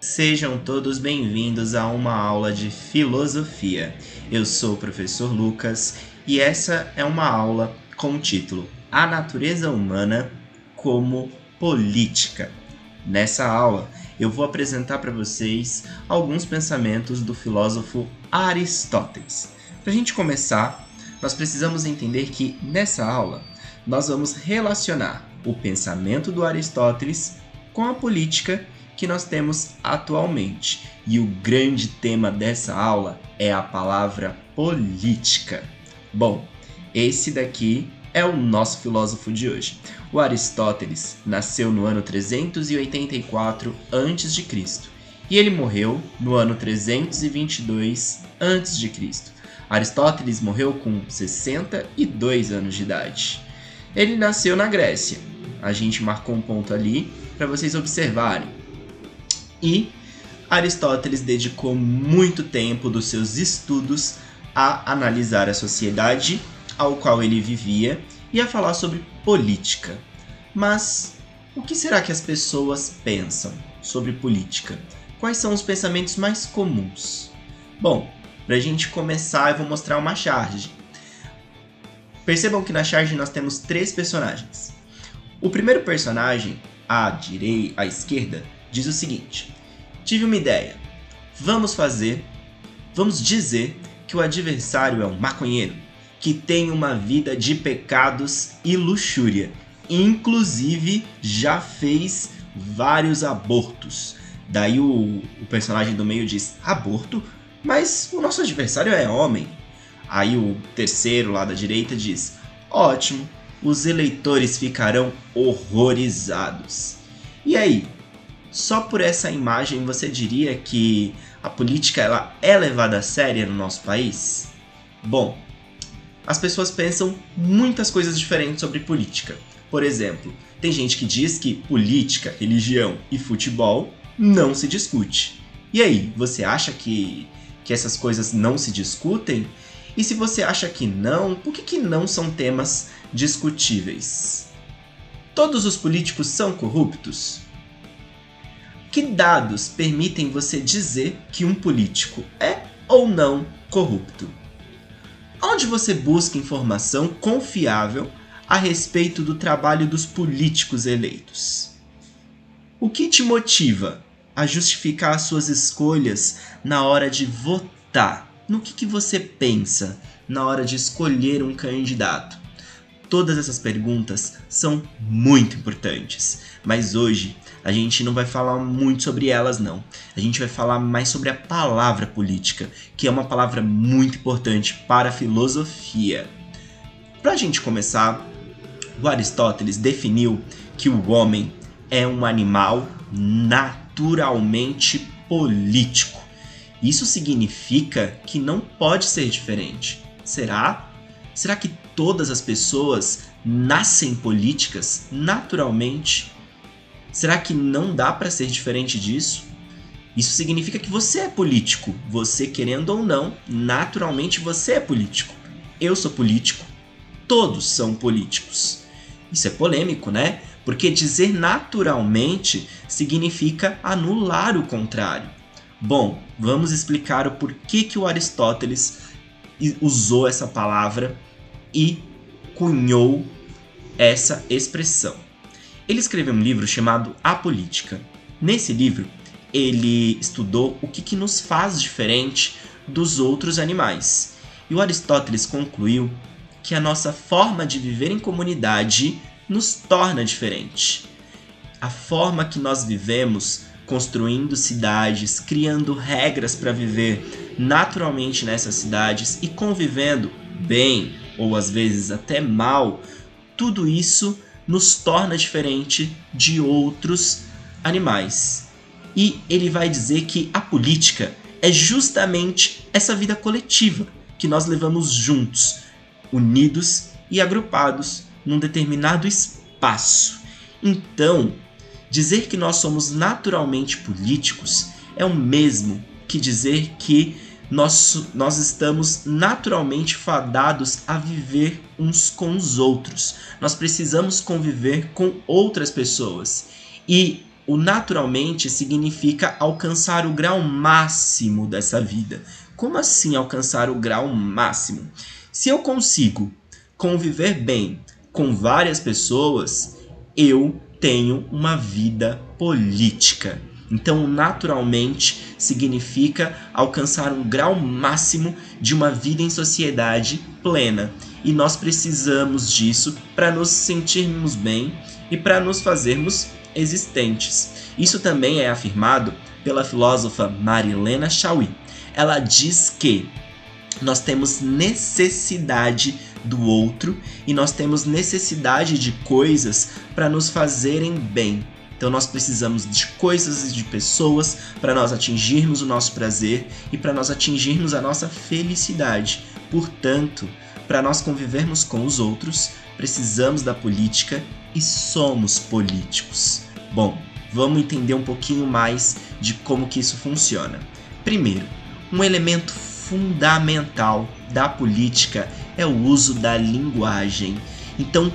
Sejam todos bem-vindos a uma aula de filosofia. Eu sou o professor Lucas e essa é uma aula com o título A Natureza Humana como Política. Nessa aula, eu vou apresentar para vocês alguns pensamentos do filósofo Aristóteles. Para a gente começar, nós precisamos entender que nessa aula nós vamos relacionar o pensamento do Aristóteles com a política que nós temos atualmente. E o grande tema dessa aula é a palavra política. Bom, esse daqui é o nosso filósofo de hoje. O Aristóteles nasceu no ano 384 a.C. e ele morreu no ano 322 a.C. Aristóteles morreu com 62 anos de idade. Ele nasceu na Grécia. A gente marcou um ponto ali para vocês observarem. E Aristóteles dedicou muito tempo dos seus estudos a analisar a sociedade ao qual ele vivia e a falar sobre política. Mas o que será que as pessoas pensam sobre política? Quais são os pensamentos mais comuns? Bom, para a gente começar, eu vou mostrar uma charge. Percebam que na charge nós temos 3 personagens. O primeiro personagem, à esquerda, diz o seguinte: tive uma ideia. Vamos dizer que o adversário é um maconheiro, que tem uma vida de pecados e luxúria. Inclusive, já fez vários abortos. Daí o personagem do meio diz: aborto? Mas o nosso adversário é homem. Aí o terceiro lá da direita diz: ótimo, os eleitores ficarão horrorizados. E aí? Só por essa imagem você diria que a política ela é levada a sério no nosso país? Bom, as pessoas pensam muitas coisas diferentes sobre política. Por exemplo, tem gente que diz que política, religião e futebol não se discute. E aí, você acha que essas coisas não se discutem? E se você acha que não, por que não são temas discutíveis? Todos os políticos são corruptos? Que dados permitem você dizer que um político é ou não corrupto? Onde você busca informação confiável a respeito do trabalho dos políticos eleitos? O que te motiva a justificar as suas escolhas na hora de votar? No que você pensa na hora de escolher um candidato? Todas essas perguntas são muito importantes, mas hoje a gente não vai falar muito sobre elas não. A gente vai falar mais sobre a palavra política, que é uma palavra muito importante para a filosofia. Para a gente começar, o Aristóteles definiu que o homem é um animal naturalmente político. Isso significa que não pode ser diferente. Será? Será que todas as pessoas nascem políticas naturalmente? Será que não dá para ser diferente disso? Isso significa que você é político. Você, querendo ou não, naturalmente você é político. Eu sou político. Todos são políticos. Isso é polêmico, né? Porque dizer naturalmente significa anular o contrário. Bom, vamos explicar o porquê que o Aristóteles usou essa palavra e cunhou essa expressão. Ele escreveu um livro chamado A Política. Nesse livro, ele estudou o que nos faz diferente dos outros animais. E o Aristóteles concluiu que a nossa forma de viver em comunidade nos torna diferente. A forma que nós vivemos, construindo cidades, criando regras para viver naturalmente nessas cidades e convivendo bem ou às vezes até mal, tudo isso nos torna diferente de outros animais. E ele vai dizer que a política é justamente essa vida coletiva que nós levamos juntos, unidos e agrupados num determinado espaço. Então, dizer que nós somos naturalmente políticos é o mesmo que dizer que nós estamos naturalmente fadados a viver uns com os outros. Nós precisamos conviver com outras pessoas. E o naturalmente significa alcançar o grau máximo dessa vida. Como assim alcançar o grau máximo? Se eu consigo conviver bem com várias pessoas, eu tenho uma vida política. Então, naturalmente, significa alcançar um grau máximo de uma vida em sociedade plena. E nós precisamos disso para nos sentirmos bem e para nos fazermos existentes. Isso também é afirmado pela filósofa Marilena Chauí. Ela diz que nós temos necessidade do outro e nós temos necessidade de coisas para nos fazerem bem. Então nós precisamos de coisas e de pessoas para nós atingirmos o nosso prazer e para nós atingirmos a nossa felicidade. Portanto, para nós convivermos com os outros, precisamos da política e somos políticos. Bom, vamos entender um pouquinho mais de como que isso funciona. Primeiro, um elemento fundamental da política é o uso da linguagem. Então,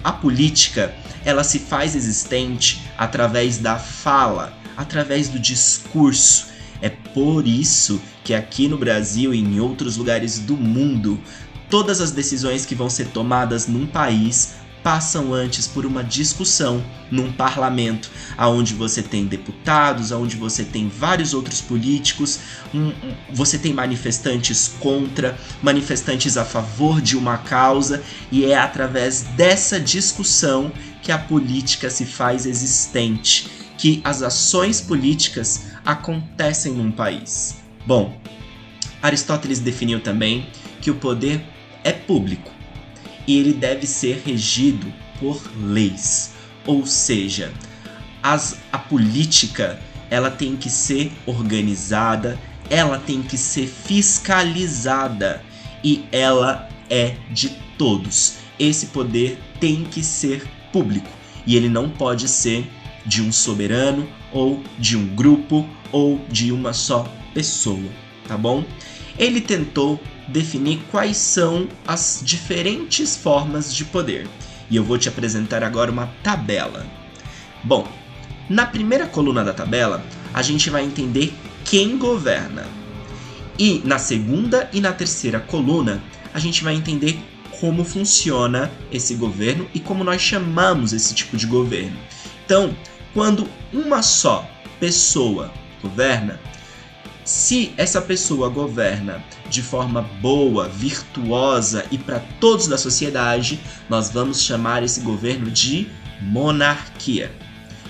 a política, ela se faz existente através da fala, através do discurso. É por isso que aqui no Brasil e em outros lugares do mundo, todas as decisões que vão ser tomadas num país passam antes por uma discussão num parlamento, onde você tem deputados, onde você tem vários outros políticos, você tem manifestantes contra, manifestantes a favor de uma causa, e é através dessa discussão que a política se faz existente, que as ações políticas acontecem num país. Bom, Aristóteles definiu também que o poder é público e ele deve ser regido por leis, ou seja, a política ela tem que ser organizada, ela tem que ser fiscalizada e ela é de todos. Esse poder tem que ser público e ele não pode ser de um soberano ou de um grupo ou de uma só pessoa, tá bom? Ele tentou definir quais são as diferentes formas de poder. E eu vou te apresentar agora uma tabela. Bom, na primeira coluna da tabela, a gente vai entender quem governa. E na segunda e na terceira coluna, a gente vai entender como funciona esse governo e como nós chamamos esse tipo de governo. Então, quando uma só pessoa governa, se essa pessoa governa de forma boa, virtuosa e para todos da sociedade, nós vamos chamar esse governo de monarquia.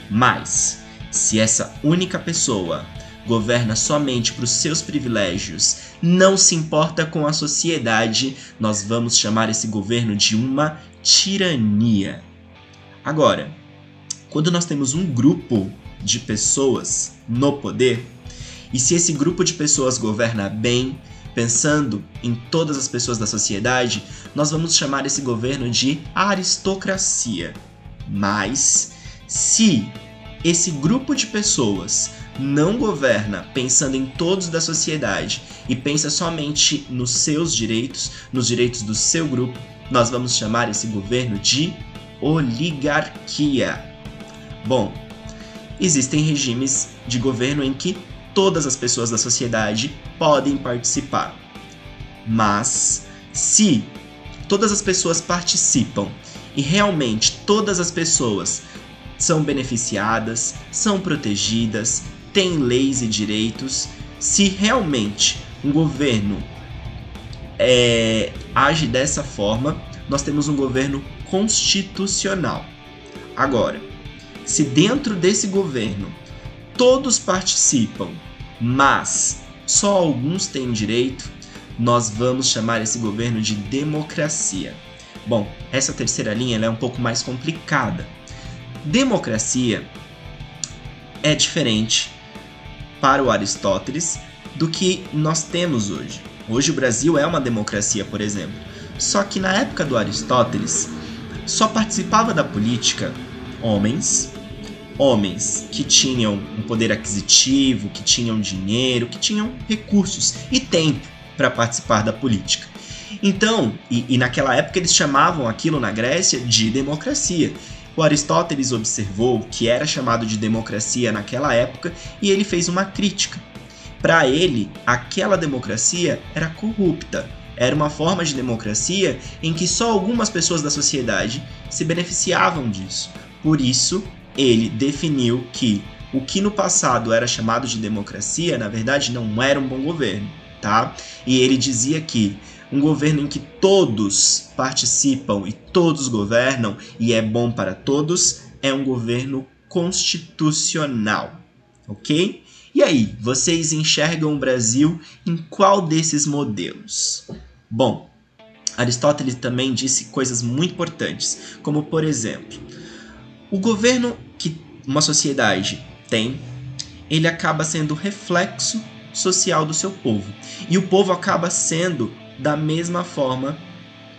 Mas, se essa única pessoa governa somente para os seus privilégios, não se importa com a sociedade, nós vamos chamar esse governo de uma tirania. Agora, quando nós temos um grupo de pessoas no poder, e se esse grupo de pessoas governa bem, pensando em todas as pessoas da sociedade, nós vamos chamar esse governo de aristocracia. Mas, se esse grupo de pessoas não governa pensando em todos da sociedade e pensa somente nos seus direitos, nos direitos do seu grupo, nós vamos chamar esse governo de oligarquia. Bom, existem regimes de governo em que todas as pessoas da sociedade podem participar. Mas, se todas as pessoas participam e realmente todas as pessoas são beneficiadas, são protegidas, têm leis e direitos, se realmente um governo age dessa forma, nós temos um governo constitucional. Agora, se dentro desse governo todos participam, mas só alguns têm direito, nós vamos chamar esse governo de democracia. Bom, essa terceira linha ela é um pouco mais complicada. Democracia é diferente para o Aristóteles do que nós temos hoje. Hoje o Brasil é uma democracia, por exemplo. Só que na época do Aristóteles, só participava da política homens que tinham um poder aquisitivo, que tinham dinheiro, que tinham recursos e tempo para participar da política. Então, e naquela época eles chamavam aquilo na Grécia de democracia. O Aristóteles observou o que era chamado de democracia naquela época e ele fez uma crítica. Para ele, aquela democracia era corrupta. Era uma forma de democracia em que só algumas pessoas da sociedade se beneficiavam disso. Por isso, ele definiu que o que no passado era chamado de democracia, na verdade, não era um bom governo, tá? E ele dizia que um governo em que todos participam e todos governam e é bom para todos é um governo constitucional, ok? E aí, vocês enxergam o Brasil em qual desses modelos? Bom, Aristóteles também disse coisas muito importantes, como por exemplo, o governo que uma sociedade tem, ele acaba sendo reflexo social do seu povo. E o povo acaba sendo da mesma forma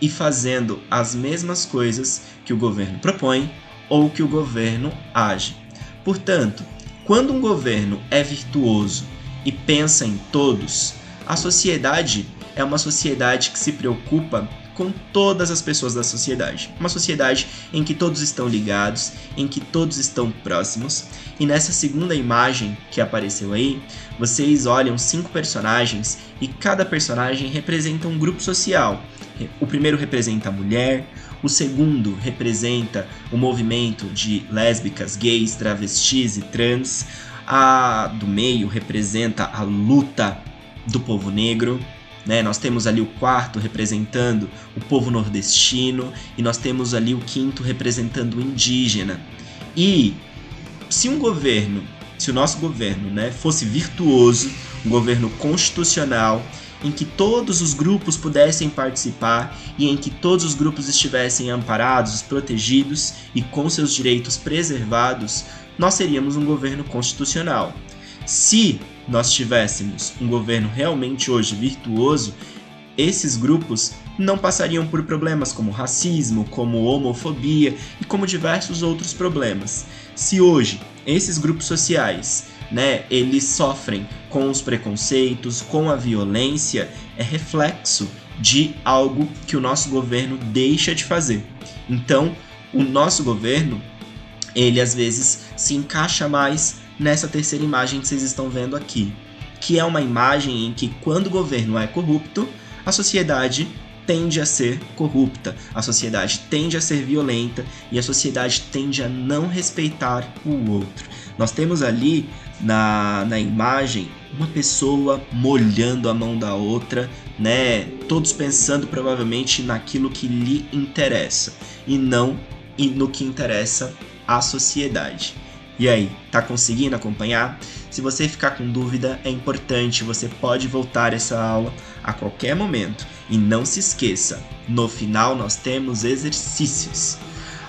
e fazendo as mesmas coisas que o governo propõe ou que o governo age. Portanto, quando um governo é virtuoso e pensa em todos, a sociedade é uma sociedade que se preocupa com todas as pessoas da sociedade. Uma sociedade em que todos estão ligados, em que todos estão próximos. E nessa segunda imagem que apareceu aí, vocês olham 5 personagens e cada personagem representa um grupo social. O primeiro representa a mulher, o segundo representa o movimento de lésbicas, gays, travestis e trans. A do meio representa a luta do povo negro. Nós temos ali o quarto representando o povo nordestino e nós temos ali o quinto representando o indígena. E se o nosso governo fosse virtuoso, um governo constitucional, em que todos os grupos pudessem participar e em que todos os grupos estivessem amparados, protegidos e com seus direitos preservados, nós seríamos um governo constitucional. Se nós tivéssemos um governo realmente hoje virtuoso, esses grupos não passariam por problemas como racismo, como homofobia e como diversos outros problemas. Se hoje esses grupos sociais, eles sofrem com os preconceitos, com a violência, é reflexo de algo que o nosso governo deixa de fazer. Então, o nosso governo, ele às vezes se encaixa mais nessa terceira imagem que vocês estão vendo aqui, que é uma imagem em que quando o governo é corrupto, a sociedade tende a ser corrupta, a sociedade tende a ser violenta e a sociedade tende a não respeitar o outro. Nós temos ali na imagem uma pessoa molhando a mão da outra, todos pensando provavelmente naquilo que lhe interessa e não no que interessa à sociedade. E aí, tá conseguindo acompanhar? Se você ficar com dúvida, é importante, você pode voltar essa aula a qualquer momento. E não se esqueça, no final nós temos exercícios.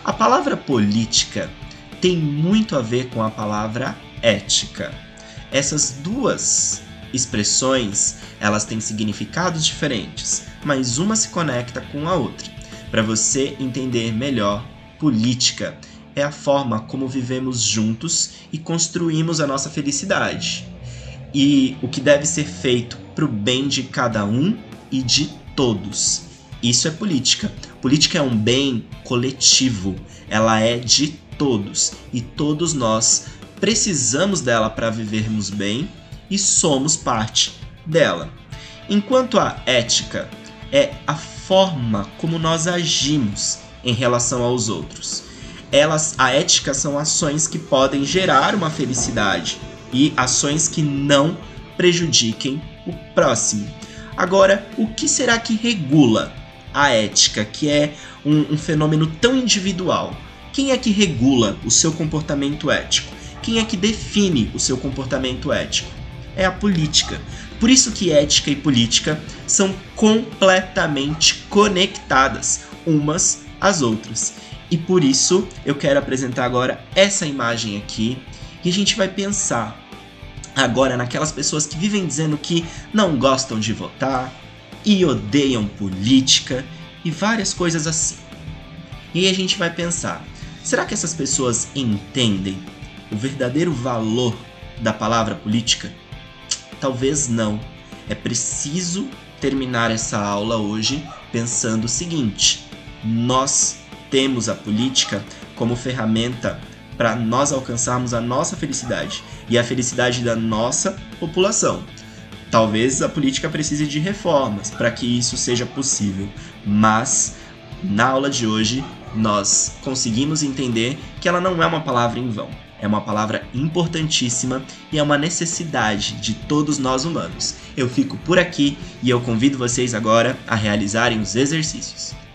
A palavra política tem muito a ver com a palavra ética. Essas duas expressões, elas têm significados diferentes, mas uma se conecta com a outra. Para você entender melhor, política é a forma como vivemos juntos e construímos a nossa felicidade. E o que deve ser feito para o bem de cada um e de todos. Isso é política. Política é um bem coletivo. Ela é de todos. E todos nós precisamos dela para vivermos bem e somos parte dela. Enquanto a ética é a forma como nós agimos em relação aos outros. A ética são ações que podem gerar uma felicidade e ações que não prejudiquem o próximo. Agora, o que será que regula a ética, que é um fenômeno tão individual? Quem é que regula o seu comportamento ético? Quem é que define o seu comportamento ético? É a política. Por isso que ética e política são completamente conectadas umas às outras. E por isso eu quero apresentar agora essa imagem aqui e a gente vai pensar agora naquelas pessoas que vivem dizendo que não gostam de votar e odeiam política e várias coisas assim. E aí a gente vai pensar, será que essas pessoas entendem o verdadeiro valor da palavra política? Talvez não. É preciso terminar essa aula hoje pensando o seguinte: nós temos a política como ferramenta para nós alcançarmos a nossa felicidade e a felicidade da nossa população. Talvez a política precise de reformas para que isso seja possível, mas na aula de hoje nós conseguimos entender que ela não é uma palavra em vão. É uma palavra importantíssima e é uma necessidade de todos nós humanos. Eu fico por aqui e eu convido vocês agora a realizarem os exercícios.